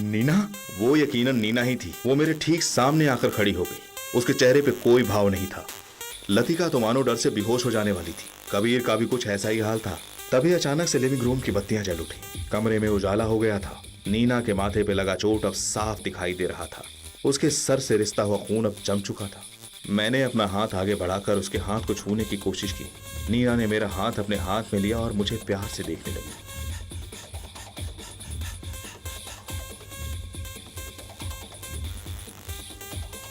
नीना? वो यकीनन नीना ही थी। वो मेरे ठीक सामने आकर खड़ी हो गई। उसके चेहरे पे कोई भाव नहीं था। लतिका तो मानो डर से बेहोश हो जाने वाली थी। कबीर का भी कुछ ऐसा ही हाल था। तभी अचानक से लिविंग रूम की बत्तियां जल उठी। कमरे में उजाला हो गया था। नीना के माथे पे लगा चोट अब साफ दिखाई दे रहा था। उसके सर से रिसता हुआ खून अब जम चुका था। मैंने अपना हाथ आगे बढ़ाकर उसके हाथ को छूने की कोशिश की। नीना ने मेरा हाथ अपने हाथ में लिया और मुझे प्यार से देखने लगी।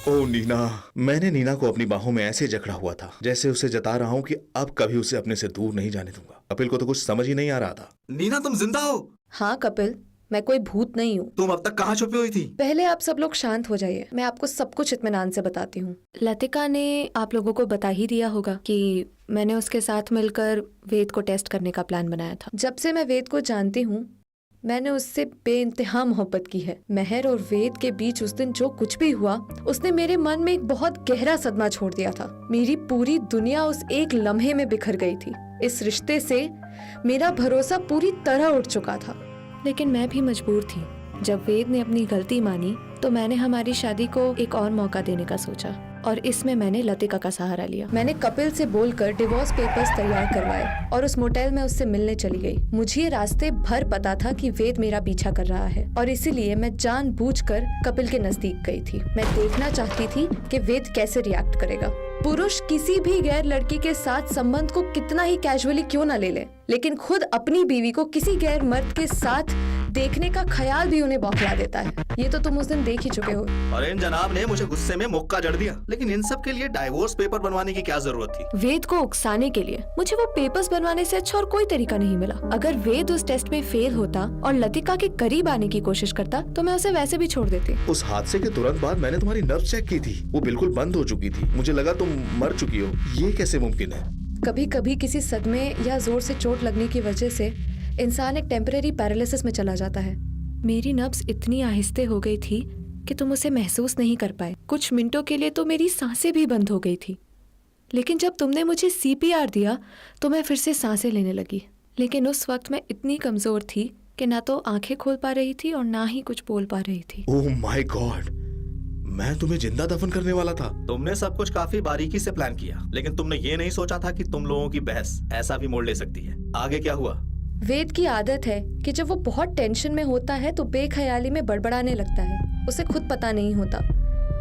ओ नीना। मैंने नीना को अपनी बाहों में ऐसे जकड़ा हुआ था जैसे उसे जता रहा हूं कि अब कभी उसे अपने से दूर नहीं जाने दूंगा। कपिल को तो कुछ समझ ही नहीं आ रहा था। नीना, तुम जिंदा हो? हाँ कपिल, मैं कोई भूत नहीं हूँ। तुम अब तक कहाँ छुपी हुई थी? पहले आप सब लोग शांत हो जाइए, मैं आपको सब कुछ इत्मीनान से बताती हूँ। लतिका ने आप लोगों को बता ही दिया होगा कि मैंने उसके साथ मिलकर वेद को टेस्ट करने का प्लान बनाया था। जब से मैं वेद को जानती हूँ मैंने उससे बेइंतहा मोहब्बत की है। महर और वेद के बीच उस दिन जो कुछ भी हुआ उसने मेरे मन में एक बहुत गहरा सदमा छोड़ दिया था। मेरी पूरी दुनिया उस एक लम्हे में बिखर गई थी। इस रिश्ते से मेरा भरोसा पूरी तरह उठ चुका था। लेकिन मैं भी मजबूर थी। जब वेद ने अपनी गलती मानी तो मैंने हमारी शादी को एक और मौका देने का सोचा और इसमें मैंने लतिका का सहारा लिया। मैंने कपिल से बोलकर डिवोर्स पेपर्स तैयार करवाए और उस मोटेल में उससे मिलने चली गई। मुझे ये रास्ते भर पता था कि वेद मेरा पीछा कर रहा है और इसीलिए मैं जानबूझकर कपिल के नजदीक गई थी। मैं देखना चाहती थी कि वेद कैसे रिएक्ट करेगा। पुरुष किसी भी गैर लड़की के साथ संबंध को कितना ही कैजुअली क्यों ना ले ले, लेकिन खुद अपनी बीवी को किसी गैर मर्द के साथ देखने का ख्याल भी उन्हें बौखला देता है। ये तो तुम उस दिन देख ही चुके हो। और इन जनाब ने मुझे गुस्से में मुक्का जड़ दिया। लेकिन इन सब के लिए डाइवोर्स पेपर बनवाने की क्या जरूरत थी? वेद को उकसाने के लिए मुझे वो पेपर्स बनवाने से अच्छा और कोई तरीका नहीं मिला। अगर वेद उस टेस्ट में फेल होता और लतिका के करीब आने की कोशिश करता तो मैं उसे वैसे भी छोड़ देती। उस हादसे के तुरंत बाद मैंने तुम्हारी नब्ज चेक की थी। वो बिल्कुल बंद हो चुकी थी। मुझे लगा तुम मर चुकी हो। ये कैसे मुमकिन है? कभी कभी किसी सदमे या जोर से चोट लगने की वजह से इंसान एक टेम्परेरी पैरालिसिस में चला जाता है। मेरी नब्ज इतनी आहिस्ते हो गई थी कि तुम उसे महसूस नहीं कर पाए। कुछ मिनटों के लिए तो मेरी सांसें भी बंद हो गई थी। लेकिन जब तुमने मुझे सीपीआर दिया तो मैं फिर से सांसें लेने लगी। लेकिन उस वक्त मैं इतनी कमजोर थी कि ना तो आंखें खोल पा रही थी और ना ही कुछ बोल पा रही थी। ओह माय गॉड, मैं तुम्हें जिंदा दफन करने वाला था। तुमने सब कुछ काफी बारीकी से प्लान किया, लेकिन तुमने ये नहीं सोचा था कि तुम लोगों की बहस ऐसा भी मोड़ ले सकती है। आगे क्या हुआ? वेद की आदत है कि जब वो बहुत टेंशन में होता है तो बेख्याली में बड़बड़ाने लगता है। उसे खुद पता नहीं होता।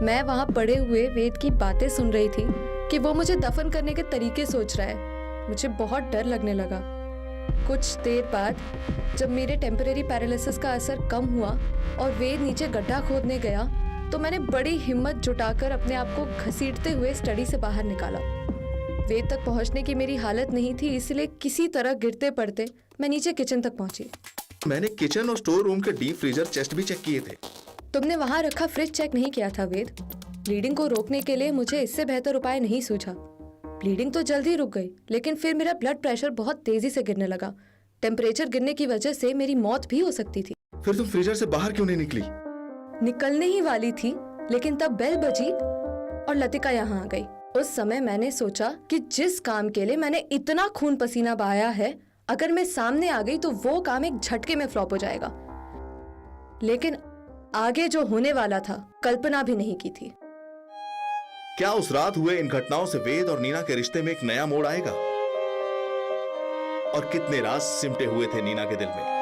मैं वहाँ पड़े हुए वेद की बातें सुन रही थी कि वो मुझे दफन करने के तरीके सोच रहा है। मुझे बहुत डर लगने लगा। कुछ देर बाद जब मेरे टेम्परेरी पैरालिसिस का असर कम हुआ और वेद नीचे गड्ढा खोदने गया तो मैंने बड़ी हिम्मत जुटाकर अपने आप को घसीटते हुए स्टडी से बाहर निकाला। वेद तक पहुंचने की मेरी हालत नहीं थी, इसलिए किसी तरह गिरते पड़ते मैं नीचे किचन तक पहुंची। मैंने किचन और स्टोर रूम के डीप फ्रीजर चेस्ट भी चेक किए थे। तुमने वहां रखा फ्रिज चेक नहीं किया था वेद। ब्लीडिंग को रोकने के लिए मुझे इससे बेहतर उपाय नहीं सूझा। ब्लीडिंग तो जल्दी रुक गई, लेकिन फिर मेरा ब्लड प्रेशर बहुत तेजी से गिरने लगा। टेम्परेचर गिरने की वजह से मेरी मौत भी हो सकती थी। फिर तुम फ्रीजर से बाहर क्यों नहीं निकली? निकलने ही वाली थी, लेकिन तब बेल बजी और लतिका यहाँ आ गई। उस समय मैंने सोचा कि जिस काम के लिए मैंने इतना खून पसीना बहाया है, अगर मैं सामने आ गई तो वो काम एक झटके में फ्लॉप हो जाएगा। लेकिन आगे जो होने वाला था कल्पना भी नहीं की थी। क्या उस रात हुए इन घटनाओं से वेद और नीना के रिश्ते में एक नया मोड़ आएगा? और कितने राज सिमटे हुए थे नीना के दिल में।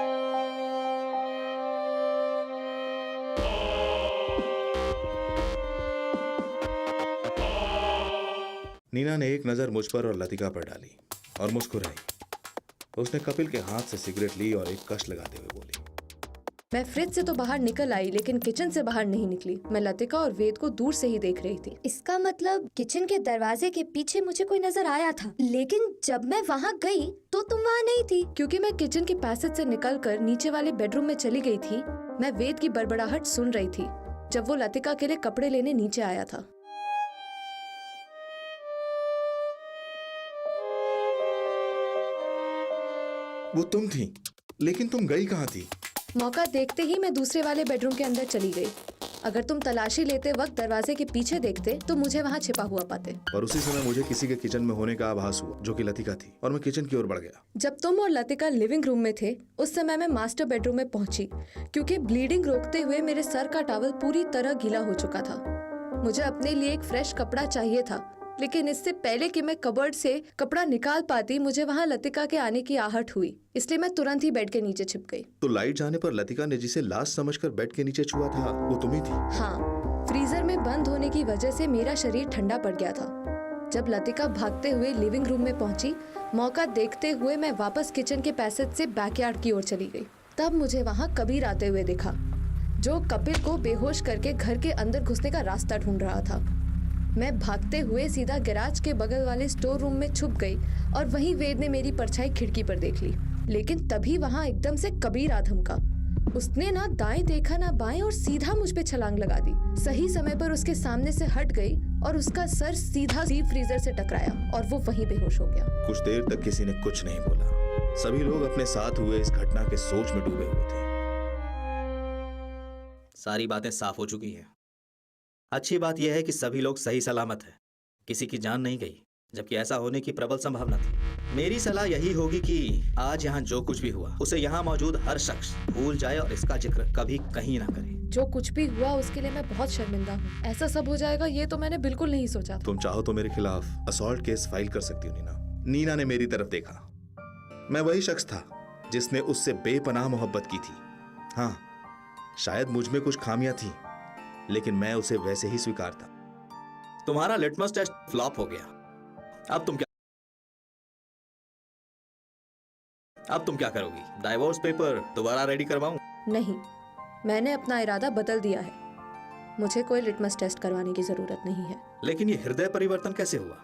नीना ने एक नजर मुझ पर और लतिका पर डाली और मुस्कुराई। उसने कपिल के हाथ से सिगरेट ली और एक कश लगाते हुए बोली, मैं फ्रिज से तो बाहर निकल आई, लेकिन किचन से बाहर नहीं निकली। मैं लतिका और वेद को दूर से ही देख रही थी। इसका मतलब किचन के दरवाजे के पीछे मुझे कोई नजर आया था, लेकिन जब मैं वहाँ गई तो तुम वहाँ नहीं थी। क्योंकि मैं किचन के पैसेज से निकलकर नीचे वाले बेडरूम में चली गई थी। मैं वेद की बड़बड़ाहट सुन रही थी जब वो लतिका के लिए कपड़े लेने नीचे आया था। वो तुम थी, लेकिन तुम गई कहाँ थी? मौका देखते ही मैं दूसरे वाले बेडरूम के अंदर चली गई। अगर तुम तलाशी लेते वक्त दरवाजे के पीछे देखते तो मुझे वहाँ छिपा हुआ पाते। और उसी समय मुझे किसी के किचन में होने का आभास हुआ, जो कि लतिका थी, और मैं किचन की ओर बढ़ गया। जब तुम और लतिका लिविंग रूम में थे उस समय मैं मास्टर बेडरूम में पहुंची, क्योंकि ब्लीडिंग रोकते हुए मेरे सर का टॉवल पूरी तरह गीला हो चुका था। मुझे अपने लिए एक फ्रेश कपड़ा चाहिए था, लेकिन इससे पहले कि मैं कबर्ड से कपड़ा निकाल पाती मुझे वहाँ लतिका के आने की आहट हुई, इसलिए मैं तुरंत ही बेड के नीचे छिप गई। तो लाइट जाने पर लतिका ने जिसे लाश समझकर बेड के नीचे छुआ था वो तुम ही थी? हाँ, फ्रीजर में बंद होने की वजह से मेरा शरीर ठंडा पड़ गया था। जब लतिका भागते हुए लिविंग रूम में पहुंची, मौका देखते हुए मैं वापस किचन के पैसेज से बैकयार्ड की ओर चली गई। तब मुझे वहाँ कबीर आते हुए दिखा, जो कपिल को बेहोश करके घर के अंदर घुसने का रास्ता ढूंढ रहा था। मैं भागते हुए सीधा गैराज के बगल वाले स्टोर रूम में छुप गई और वहीं वेद ने मेरी परछाई खिड़की पर देख ली। लेकिन तभी वहाँ एकदम से कबीर आ धमका। उसने ना दाएं देखा ना बाएं और सीधा मुझ पे छलांग लगा दी। सही समय पर उसके सामने से हट गई और उसका सर सीधा डीप फ्रीजर से टकराया और वो वहीं बेहोश हो गया। कुछ देर तक किसी ने कुछ नहीं बोला। सभी लोग अपने साथ हुए इस घटना के सोच में डूबे हुए थे। सारी बातें साफ हो चुकी हैं। अच्छी बात यह है कि सभी लोग सही सलामत हैं, किसी की जान नहीं गई, जबकि ऐसा होने की प्रबल संभावना थी। मेरी सलाह यही होगी कि आज यहाँ जो कुछ भी हुआ उसे यहाँ मौजूद हर शख्स भूल जाए और इसका जिक्र कभी कहीं ना करे। जो कुछ भी हुआ उसके लिए मैं बहुत शर्मिंदा हूँ। ऐसा सब हो जाएगा ये तो मैंने बिल्कुल नहीं सोचा था। तुम चाहो तो मेरे खिलाफ असॉल्ट केस फाइल कर सकती हो नीना। नीना ने मेरी तरफ देखा। मैं वही शख्स था जिसने उससे बेपनाह मोहब्बत की थी। हाँ, शायद मुझ में कुछ खामियां थी, लेकिन मैं उसे वैसे ही स्वीकारता। तुम्हारा लिटमस टेस्ट फ्लॉप हो गया। अब तुम क्या करोगी? डाइवोर्स पेपर दोबारा रेडी करवाऊं? नहीं, मैंने अपना इरादा बदल दिया है। मुझे कोई लिटमस टेस्ट करवाने की जरूरत नहीं है। लेकिन ये हृदय परिवर्तन कैसे हुआ?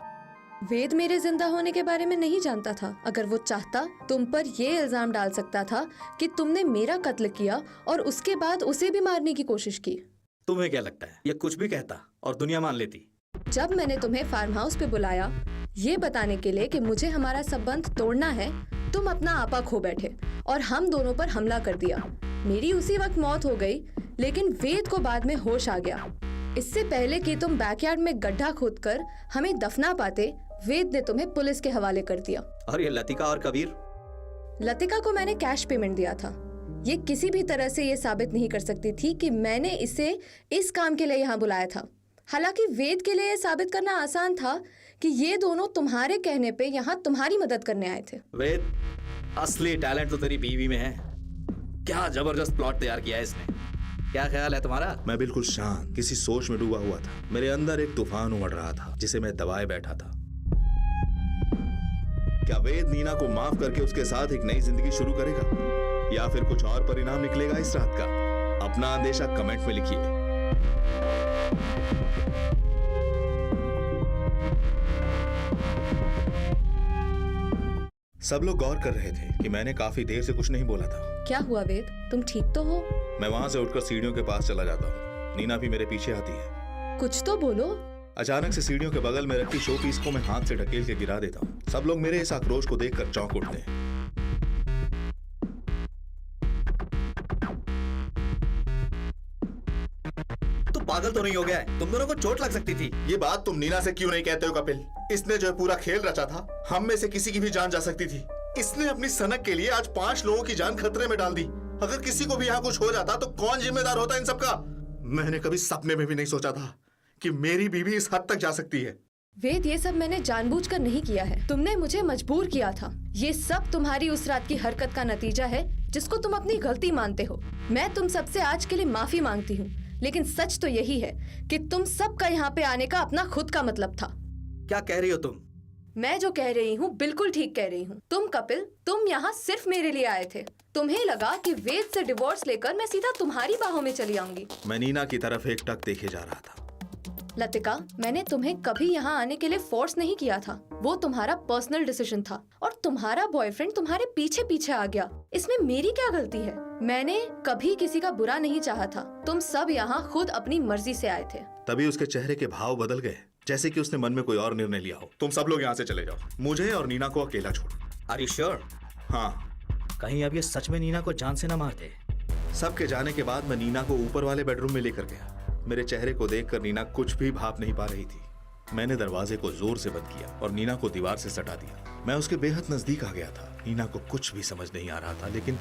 वेद मेरे जिंदा होने के बारे में नहीं जानता था। अगर वो चाहता तुम पर ये इल्जाम डाल सकता था कि तुमने मेरा कत्ल किया और उसके बाद उसे भी मारने की कोशिश की। तुम्हें क्या लगता है ये कुछ भी कहता और दुनिया मान लेती? जब मैंने तुम्हें फार्म हाउस पे बुलाया ये बताने के लिए कि मुझे हमारा संबंध तोड़ना है, तुम अपना आपा खो बैठे और हम दोनों पर हमला कर दिया। मेरी उसी वक्त मौत हो गई, लेकिन वेद को बाद में होश आ गया। इससे पहले कि तुम बैकयार्ड में गड्ढा खोदकर हमें दफना पाते, वेद ने तुम्हें पुलिस के हवाले कर दिया। और ये लतिका और कबीर? लतिका को मैंने कैश पेमेंट दिया था। ये किसी भी तरह से ये साबित नहीं कर सकती थी कि मैंने इसे इस काम के लिए यहाँ बुलाया था। हालांकि वेद के लिए ये साबित करना आसान था कि ये दोनों तुम्हारे कहने पे यहाँ तुम्हारी मदद करने आए थे। वेद, असली टैलेंट तो तेरी बीवी में है। क्या जबरदस्त प्लॉट तैयार किया है इसने। क्या ख्याल है तुम्हारा? मैं बिल्कुल शांत किसी सोच में डूबा हुआ था। मेरे अंदर एक तूफान उमड़ रहा था जिसे मैं दबाए बैठा था। क्या वेद नीना को माफ करके उसके साथ एक नई जिंदगी शुरू करेगा, या फिर कुछ और परिणाम निकलेगा इस रात का? अपना अंदेशा कमेंट में लिखिए। सब लोग गौर कर रहे थे कि मैंने काफी देर से कुछ नहीं बोला था। क्या हुआ वेद, तुम ठीक तो हो? मैं वहां से उठकर सीढ़ियों के पास चला जाता हूँ। नीना भी मेरे पीछे आती है। कुछ तो बोलो। अचानक से सीढ़ियों के बगल में रखी शो पीस को मैं हाथ से ढकेल के गिरा देता हूँ। सब लोग मेरे इस आक्रोश को देखकर चौंक उठते हैं। पागल तो नहीं हो गया है? तुम दोनों को चोट लग सकती थी। ये बात तुम नीना से क्यों नहीं कहते हो कपिल? इसने जो पूरा खेल रचा था, हम में से किसी की भी जान जा सकती थी। इसने अपनी सनक के लिए आज 5 लोगों की जान खतरे में डाल दी। अगर किसी को भी यहाँ कुछ हो जाता तो कौन जिम्मेदार होता इन सबका? मैंने कभी सपने में भी नहीं सोचा था कि मेरी बीवी इस हद तक जा सकती है। वेद, ये सब मैंने जानबूझकर नहीं किया है। तुमने मुझे मजबूर किया था। ये सब तुम्हारी उस रात की हरकत का नतीजा है जिसको तुम अपनी गलती मानते हो। मैं तुम सबसे आज के लिए माफी मांगती हूँ, लेकिन सच तो यही है कि तुम सबका यहाँ पे आने का अपना खुद का मतलब था। क्या कह रही हो तुम? मैं जो कह रही हूँ बिल्कुल ठीक कह रही हूँ। तुम कपिल, तुम यहाँ सिर्फ मेरे लिए आए थे। तुम्हें लगा कि वेद से डिवोर्स लेकर मैं सीधा तुम्हारी बाहों में चली आऊंगी। मैं नीना की तरफ एकटक देखे जा रहा था। लतिका, मैंने तुम्हें कभी यहाँ आने के लिए फोर्स नहीं किया था। वो तुम्हारा पर्सनल डिसीजन था और तुम्हारा बॉयफ्रेंड तुम्हारे पीछे पीछे आ गया। इसमें मेरी क्या गलती है? मैंने कभी किसी का बुरा नहीं चाहा था। तुम सब यहाँ खुद अपनी मर्जी से आए थे। तभी उसके चेहरे के भाव बदल गए, जैसे कि उसने मन में कोई और निर्णय लिया हो। तुम सब लोग यहाँ से चले जाओ, मुझे और नीना को अकेला छोड़ो। Are you sure? हाँ। कहीं अब ये सच में नीना को जान से न मारते? सबके जाने के बाद मैं नीना को ऊपर वाले बेडरूम में लेकर गया मेरे चेहरे को देखकर नीना कुछ भी भाप नहीं पा रही थी। मैंने दरवाजे को जोर से बंद किया और नीना को दीवार से सटा दिया। मैं उसके बेहद नजदीक आ गया था। नीना को कुछ भी समझ नहीं आ रहा था, लेकिन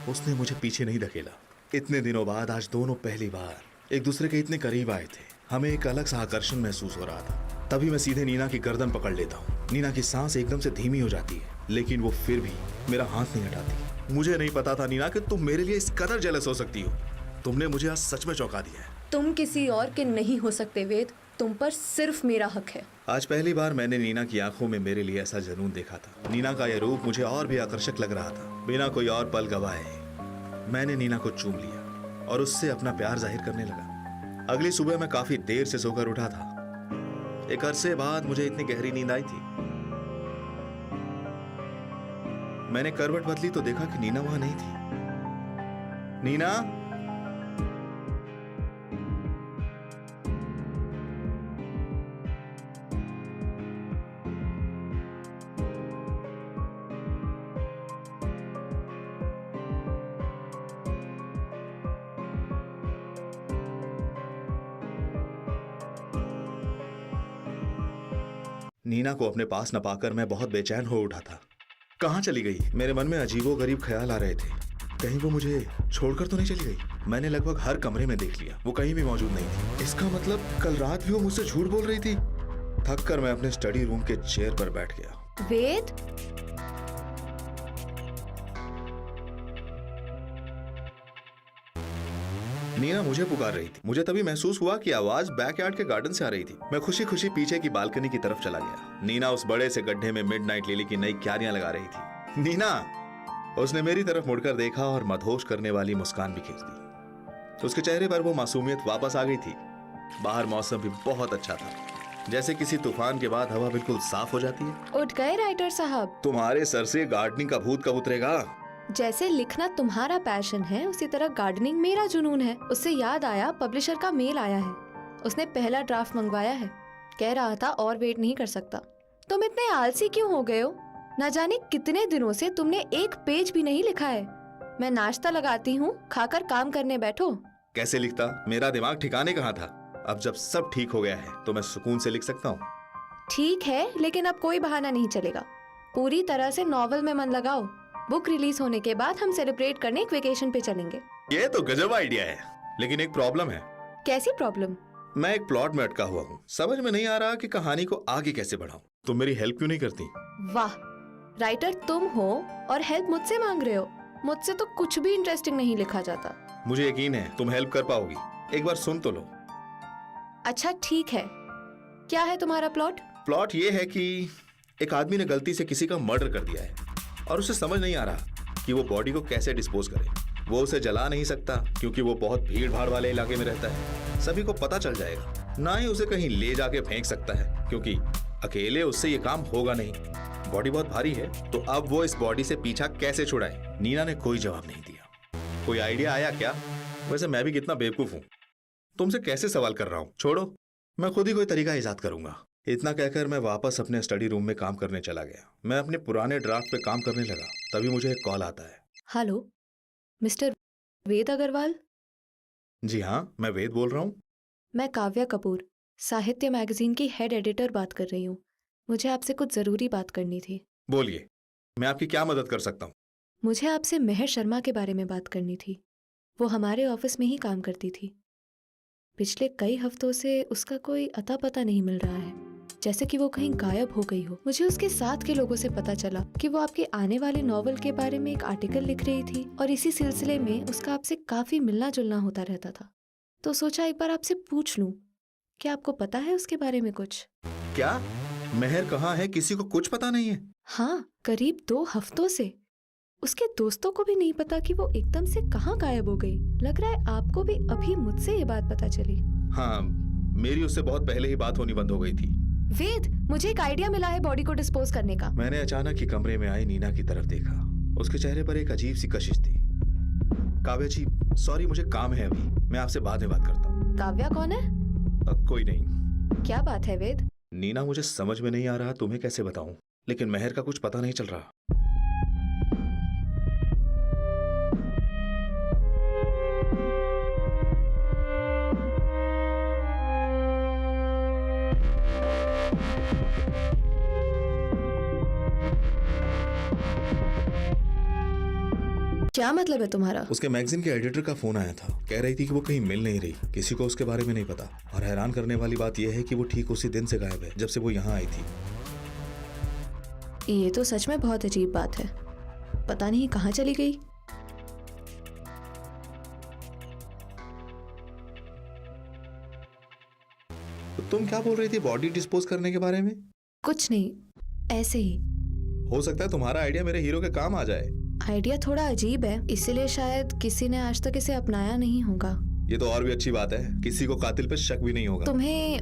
उसने मुझे पीछे नहीं धकेला। इतने दिनों बाद आज दोनों पहली बार एक दूसरे के इतने करीब आए थे। हमें एक अलग सा आकर्षण महसूस हो रहा था। तभी मैं सीधे नीना की गर्दन पकड़ लेता हूँ। नीना की सांस एकदम से धीमी हो जाती है, लेकिन वो फिर भी मेरा हाथ नहीं हटाती। मुझे नहीं पता था नीना कि तुम मेरे लिए इस कदर जेलस हो सकती हो। तुमने मुझे आज सच में चौंका दिया है। तुम किसी और के नहीं हो सकते वेद, तुम पर सिर्फ मेरा हक है। आज पहली बार मैंने नीना की आंखों में मेरे लिए ऐसा जुनून देखा था। नीना का यह रूप मुझे और भी आकर्षक लग रहा था। बिना कोई और पल गवाए मैंने नीना को चूम लिया और उससे अपना प्यार जाहिर करने लगा। अगली सुबह मैं काफी देर से सोकर उठा था। एक अरसे बाद मुझे इतनी गहरी नींद आई थी। मैंने करवट बदली तो देखा कि नीना वहां नहीं थी। नीना, नीना को अपने पास न पाकर मैं बहुत बेचैन हो उठा था। कहाँ चली गई? मेरे मन में अजीबोगरीब ख्याल आ रहे थे। कहीं वो मुझे छोड़कर तो नहीं चली गई? मैंने लगभग हर कमरे में देख लिया, वो कहीं भी मौजूद नहीं थी। इसका मतलब कल रात भी वो मुझसे झूठ बोल रही थी। थक कर मैं अपने स्टडी रूम के चेयर पर बैठ गया। वेद, नीना मुझे पुकार रही थी। मुझे तभी महसूस हुआ कि आवाज बैकयार्ड के गार्डन से आ रही थी। मैं खुशी खुशी पीछे की बालकनी की तरफ चला गया। नीना उस बड़े से गड्ढे में मिडनाइट लिली की नई क्यारियां लगा रही थी। नीना, उसने मेरी तरफ मुड़कर देखा और मदहोश करने वाली मुस्कान भी खींच दी। उसके चेहरे पर वो मासूमियत वापस आ गई थी। बाहर मौसम भी बहुत अच्छा था, जैसे किसी तूफान के बाद हवा बिल्कुल साफ हो जाती है। उठ गए राइटर साहब? तुम्हारे सर से गार्डनिंग का भूत कब उतरेगा? जैसे लिखना तुम्हारा पैशन है, उसी तरह गार्डनिंग मेरा जुनून है। उससे याद आया, पब्लिशर का मेल आया है। उसने पहला ड्राफ्ट मंगवाया है। कह रहा था और वेट नहीं कर सकता। तुम इतने आलसी क्यों हो गए हो? न जाने कितने दिनों से तुमने एक पेज भी नहीं लिखा है। मैं नाश्ता लगाती हूँ, खाकर काम करने बैठो। कैसे लिखता? मेरा दिमाग ठिकाने कहाँ था। अब जब सब ठीक हो गया है तो मैं सुकून से लिख सकता हूँ। ठीक है, लेकिन अब कोई बहाना नहीं चलेगा। पूरी तरह से नॉवल में मन लगाओ। बुक रिलीज होने के बाद हम सेलिब्रेट करने एक वेकेशन पे चलेंगे। ये तो गजब आइडिया है, लेकिन एक प्रॉब्लम है। कैसी प्रॉब्लम? मैं एक प्लॉट में अटका हुआ हूँ। समझ में नहीं आ रहा कि कहानी को आगे कैसे बढ़ाऊं। तुम मेरी हेल्प क्यों नहीं करती? वाह, राइटर तुम हो और हेल्प मुझसे मांग रहे हो। मुझसे तो कुछ भी इंटरेस्टिंग नहीं लिखा जाता। मुझे यकीन है तुम हेल्प कर पाओगी। एक बार सुन तो लो। अच्छा ठीक है, क्या है तुम्हारा प्लॉट? प्लॉट ये है कि एक आदमी ने गलती से किसी का मर्डर कर दिया है और उसे समझ नहीं आ रहा कि वो बॉडी को कैसे डिस्पोज करे। वो उसे जला नहीं सकता क्योंकि वो बहुत भीड़ भाड़ वाले इलाके में रहता है। सभी को पता चल जाएगा। ना ही उसे कहीं ले जाके फेंक सकता है क्योंकि अकेले उससे ये काम होगा नहीं। बॉडी बहुत भारी है, तो अब वो इस बॉडी से पीछा कैसे छुड़ाए? नीना ने कोई जवाब नहीं दिया। कोई आइडिया आया क्या? वैसे मैं भी कितना बेवकूफ हूँ, तुमसे कैसे सवाल कर रहा हूँ। छोड़ो, मैं खुद ही कोई तरीका ईजाद करूंगा। इतना कहकर मैं वापस अपने स्टडी रूम में काम करने चला गया। मैं अपने पुराने ड्राफ्ट पे काम करने लगा। तभी मुझे एक कॉल आता है। हेलो, मिस्टर वेद अग्रवाल? जी हाँ, मैं वेद बोल रहा हूँ। मैं काव्या कपूर, साहित्य मैगजीन की हेड एडिटर बात कर रही हूँ। मुझे आपसे कुछ जरूरी बात करनी थी। बोलिए, मैं आपकी क्या मदद कर सकता हूँ? मुझे आपसे मेहर शर्मा के बारे में बात करनी थी। वो हमारे ऑफिस में ही काम करती थी। पिछले कई हफ्तों से उसका कोई अता पता नहीं मिल रहा है, जैसे कि वो कहीं गायब हो गई हो। मुझे उसके साथ के लोगों से पता चला कि वो आपके आने वाले नॉवल के बारे में एक आर्टिकल लिख रही थी और इसी सिलसिले में उसका आपसे काफी मिलना जुलना होता रहता था। तो सोचा एक बार आपसे पूछ लूं, क्या आपको पता है उसके बारे में कुछ? क्या मेहर कहाँ है? किसी को कुछ पता नहीं है? हाँ, करीब 2 हफ्तों से। उसके दोस्तों को भी नहीं पता कि वो एकदम से कहाँ गायब हो गई। लग रहा है आपको भी अभी मुझसे ये बात पता चली। हाँ, मेरी उससे बहुत पहले ही बात होनी बंद हो गई थी। वेद, मुझे एक आइडिया मिला है बॉडी को डिस्पोज करने का। मैंने अचानक ही कमरे में आई नीना की तरफ देखा। उसके चेहरे पर एक अजीब सी कशिश थी। काव्या जी, सॉरी, मुझे काम है अभी। मैं आपसे बाद में बात करता हूँ। काव्या कौन है? कोई नहीं। क्या बात है वेद? नीना, मुझे समझ में नहीं आ रहा तुम्हें कैसे बताऊं, लेकिन मेहर का कुछ पता नहीं चल रहा। क्या मतलब है तुम्हारा? उसके मैगजीन के एडिटर का फोन आया था, कह रही थी कि वो कहीं मिल नहीं रही, किसी को उसके बारे में नहीं पता। और हैरान करने वाली बात यह है कि वो ठीक उसी दिन से गायब है जब से वो यहाँ आई थी। ये तो सच में बहुत अजीब बात है। पता नहीं कहाँ चली गई। तो तुम क्या बोल रही थी बॉडी डिस्पोज करने के बारे में? कुछ नहीं, ऐसे ही। हो सकता है तुम्हारा आइडिया मेरे हीरो के काम आ जाए। आइडिया थोड़ा अजीब है, इसीलिए शायद किसी ने आज तक इसे अपनाया नहीं होगा। ये तो और भी अच्छी बात है, किसी को कातिल पे शक भी नहीं होगा। तुम्हें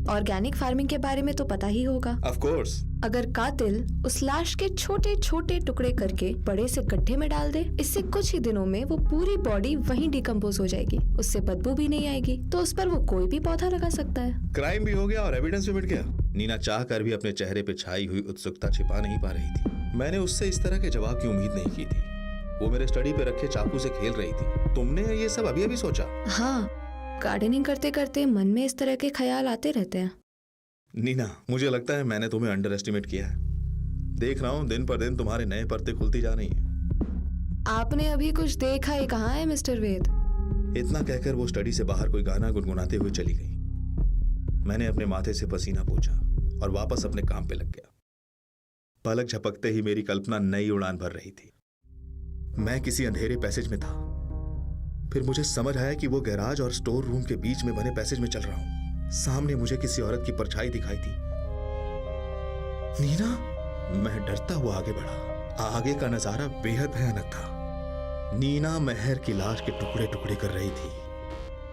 ऑर्गेनिक फार्मिंग के बारे में तो पता ही होगा। Of course. अगर कातिल उस लाश के छोटे छोटे टुकड़े करके बड़े से गड्ढे में डाल दे, इससे कुछ ही दिनों में वो पूरी बॉडी वहीं डिकम्पोज हो जाएगी, उससे बदबू भी नहीं आएगी, तो उस पर वो कोई भी पौधा लगा सकता है। क्राइम भी हो गया और एविडेंस भी मिट गया। नीना चाह कर भी अपने चेहरे पे छाई हुई उत्सुकता छिपा नहीं पा रही थी। मैंने उससे इस तरह के जवाब की उम्मीद नहीं की थी। वो मेरे स्टडी पे रखे चाकू से खेल रही थी। तुमने ये सब अभी अभी सोचा? हाँ, गार्डनिंग करते करते मन में इस तरह के ख्याल आते रहते हैं। नीना, मुझे लगता है मैंने तुम्हें अंडर एस्टिमेट किया है। देख रहा हूँ दिन पर दिन तुम्हारे नए परतें खुलती जा रही हैं। आपने अभी कुछ देखा ही कहाँ है मिस्टर वेद? इतना कहकर वो स्टडी से बाहर कोई गाना गुनगुनाते हुए चली गई। मैंने अपने माथे से पसीना पोंछा और वापस अपने काम पे लग गया। पलक झपकते ही मेरी कल्पना नई उड़ान भर रही थी। मैं किसी अंधेरे पैसेज में था। फिर मुझे समझ आया कि वो गैराज और स्टोर रूम के बीच में बने पैसेज में चल रहा हूं। सामने मुझे किसी औरत की परछाई दिखाई थी। नीना! मैं डरता हुआ आगे बढ़ा। आगे का नजारा बेहद भयानक था। नीना महर की लाश के टुकड़े टुकड़े कर रही थी।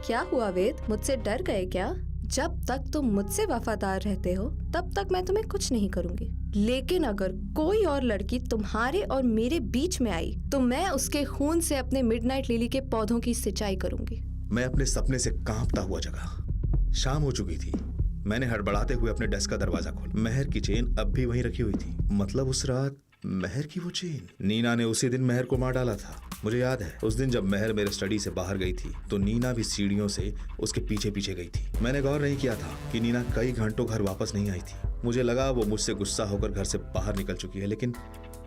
क्या हुआ वेद, मुझसे डर गए क्या? जब तक तुम मुझसे वफादार रहते हो तब तक मैं तुम्हें कुछ नहीं करूंगी, लेकिन अगर कोई और लड़की तुम्हारे और मेरे बीच में आई तो मैं उसके खून से अपने मिडनाइट लिली के पौधों की सिंचाई करूंगी। मैं अपने सपने से कांपता हुआ जगा। शाम हो चुकी थी। मैंने हड़बड़ाते हुए अपने डेस्क का दरवाजा खोला। महर की चेन अब भी वहीं रखी हुई थी। मतलब उस रात महर की वो चेन। नीना ने उसी दिन महर को मार डाला था। मुझे याद है उस दिन जब महर मेरे स्टडी से बाहर गई थी तो नीना भी सीढ़ियों से उसके पीछे पीछे गई थी। मैंने गौर नहीं किया था कि नीना कई घंटों घर वापस नहीं आई थी। मुझे लगा वो मुझसे गुस्सा होकर घर से बाहर निकल चुकी है, लेकिन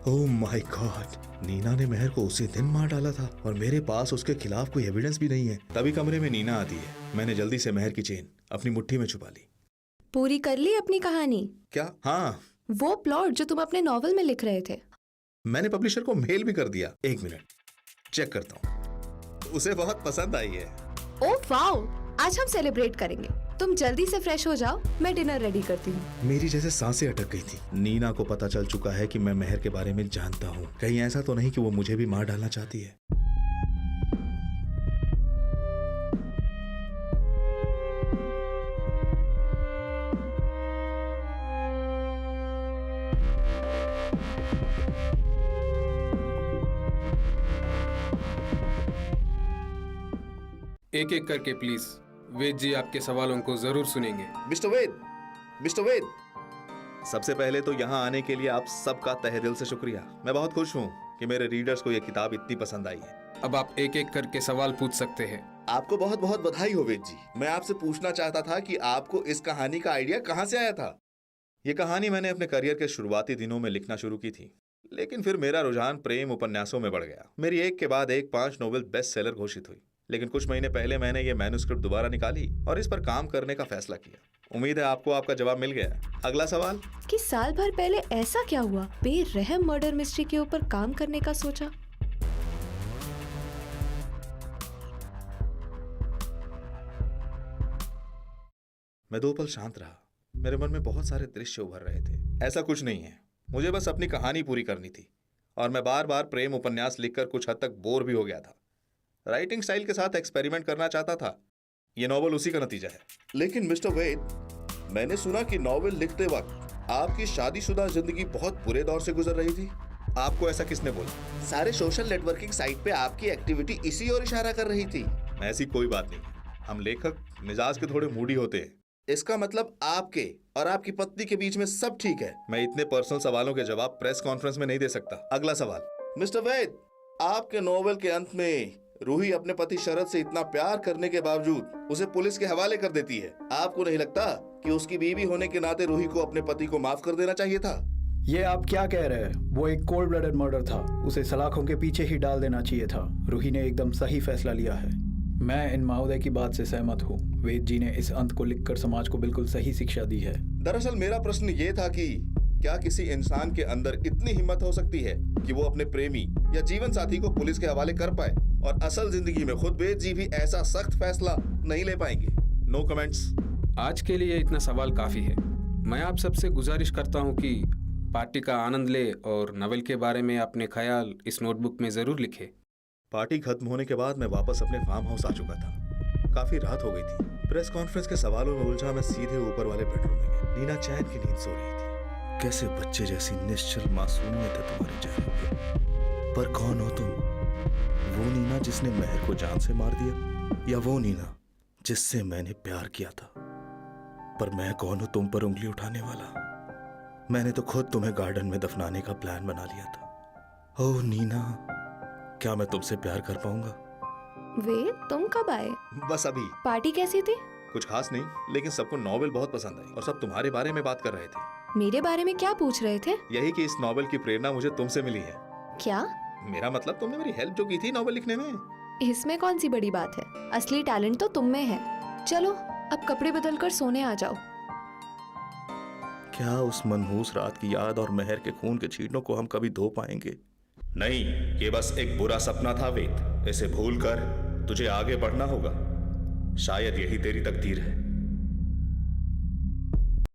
ओह माय गॉड, नीना ने महर को उसी दिन मार डाला था और मेरे पास उसके खिलाफ कोई एविडेंस भी नहीं है। तभी कमरे में नीना आती है। मैंने जल्दी से महर की चेन अपनी मुट्ठी में छुपा ली। पूरी कर ली अपनी कहानी? क्या? हाँ, वो प्लॉट जो तुम अपने नॉवल में लिख रहे थे। मैंने पब्लिशर को मेल भी कर दिया। एक मिनट चेक करता हूँ। उसे बहुत पसंद आई है। ओह वाओ, आज हम सेलिब्रेट करेंगे। तुम जल्दी से फ्रेश हो जाओ, मैं डिनर रेडी करती हूँ। मेरी जैसे सांसें अटक गई थी। नीना को पता चल चुका है कि मैं महर के बारे में जानता हूँ। कहीं ऐसा तो नहीं कि वो मुझे भी मार डालना चाहती है। एक एक करके प्लीज। वेद जी आपके सवालों को जरूर सुनेंगे। मिस्टर वेद, सबसे पहले तो यहाँ आने के लिए आप सबका तहे दिल से शुक्रिया। मैं बहुत खुश हूँ कि मेरे रीडर्स को यह किताब इतनी पसंद आई है। अब आप एक एक करके सवाल पूछ सकते हैं। आपको बहुत बहुत बधाई हो वेद जी। मैं आपसे पूछना चाहता था कि आपको इस कहानी का आइडिया कहाँ से आया था? ये कहानी मैंने अपने करियर के शुरुआती दिनों में लिखना शुरू की थी, लेकिन फिर मेरा रुझान प्रेम उपन्यासों में बढ़ गया। मेरी एक के बाद एक 5 नोवेल बेस्ट सेलर घोषित हुई, लेकिन कुछ महीने पहले मैंने ये मैन्युस्क्रिप्ट दोबारा निकाली और इस पर काम करने का फैसला किया। उम्मीद है आपको आपका जवाब मिल गया। अगला सवाल कि साल भर पहले ऐसा क्या हुआ बेरहम मर्डर मिस्ट्री के ऊपर काम करने का सोचा? मैं 2 पल शांत रहा। मेरे मन में बहुत सारे दृश्य उभर रहे थे। ऐसा कुछ नहीं है, मुझे बस अपनी कहानी पूरी करनी थी और मैं बार बार प्रेम उपन्यास लिखकर कुछ हद तक बोर भी हो गया था। राइटिंग स्टाइल के साथ एक्सपेरिमेंट करना चाहता था। ये नॉवल उसी का नतीजा है। लेकिन मिस्टर वेद, मैंने सुना कि नॉवल लिखते वक्त आपकी शादीशुदा जिंदगी बहुत बुरे दौर से गुजर रही थी। आपको ऐसा किसने बोला? सारे सोशल नेटवर्किंग साइट पे आपकी एक्टिविटी इसी ओर इशारा कर रही थी। ऐसी कोई बात नहीं है। हम लेखक मिजाज के थोड़े मूडी होते हैं। इसका मतलब आपके और आपकी पत्नी के बीच में सब ठीक है। मैं इतने पर्सनल सवालों के जवाब प्रेस कॉन्फ्रेंस में नहीं दे सकता। अगला सवाल। मिस्टर वेद, आपके नॉवल के अंत में रूही अपने पति शरद से इतना प्यार करने के बावजूद उसे पुलिस के हवाले कर देती है। आपको नहीं लगता कि उसकी बीवी होने के नाते रूही को अपने पति को माफ कर देना चाहिए था? ये आप क्या कह रहे हैं? वो एक कोल्ड ब्लडेड मर्डर था, उसे सलाखों के पीछे ही डाल देना चाहिए था। रूही ने एकदम सही फैसला लिया है। मैं इन महोदय की बात से सहमत हूँ। वेद जी ने इस अंत को लिखकर समाज को बिल्कुल सही शिक्षा दी है। दरअसल मेरा प्रश्न ये था कि क्या किसी इंसान के अंदर इतनी हिम्मत हो सकती है कि वो अपने प्रेमी या जीवन साथी को पुलिस के हवाले कर पाए, और असल जिंदगी में खुद वेद जी भी ऐसा सख्त फैसला नहीं ले पाएंगे? No comments. आज के लिए इतना सवाल काफ़ी है। मैं आप सबसे गुजारिश करता हूँ कि पार्टी का आनंद ले और नवल के बारे में अपने ख्याल इस नोटबुक में ज़रूर लिखे। पार्टी खत्म होने के बाद मैं वापस अपने फार्म हाउस आ चुका था। काफी रात हो गई थी। प्रेस कॉन्फ्रेंस के सवालों में उलझा मैं सीधे ऊपर वाले बेडरूम में गया। नीना चैन की नींद सो रही थी। कैसे बच्चे जैसी निश्चल मासूमियत है तुम्हारे चेहरे पे। पर कौन हो तुम? वो नीना जिसने महर को जान से मार दिया, या वो नीना जिससे मैंने प्यार किया था? पर मैं कौन हूं तुम पर उंगली उठाने वाला? मैंने तो खुद तुम्हें गार्डन में दफनाने का प्लान बना लिया था। ओह नीना, क्या मैं तुमसे प्यार कर पाऊंगा? वेद, तुम कब आए? बस अभी। पार्टी कैसी थी? कुछ खास नहीं, लेकिन सबको नॉवेल बहुत पसंद आई और सब तुम्हारे बारे में बात कर रहे थे। मेरे बारे में क्या पूछ रहे थे? यही कि इस नॉवेल की प्रेरणा मुझे तुमसे मिली है। क्या? मेरा मतलब तुमने मेरी हेल्प जो की थी नॉवेल लिखने में। इसमें कौन सी बड़ी बात है? असली टैलेंट तो तुम में है। चलो अब कपड़े बदलकर सोने आ जाओ। क्या उस मनहूस रात की याद और महर के खून के छींटों को हम कभी धो पाएंगे? नहीं, ये बस एक बुरा सपना था वेद। इसे भूलकर तुझे आगे बढ़ना होगा। शायद यही तेरी तकदीर है।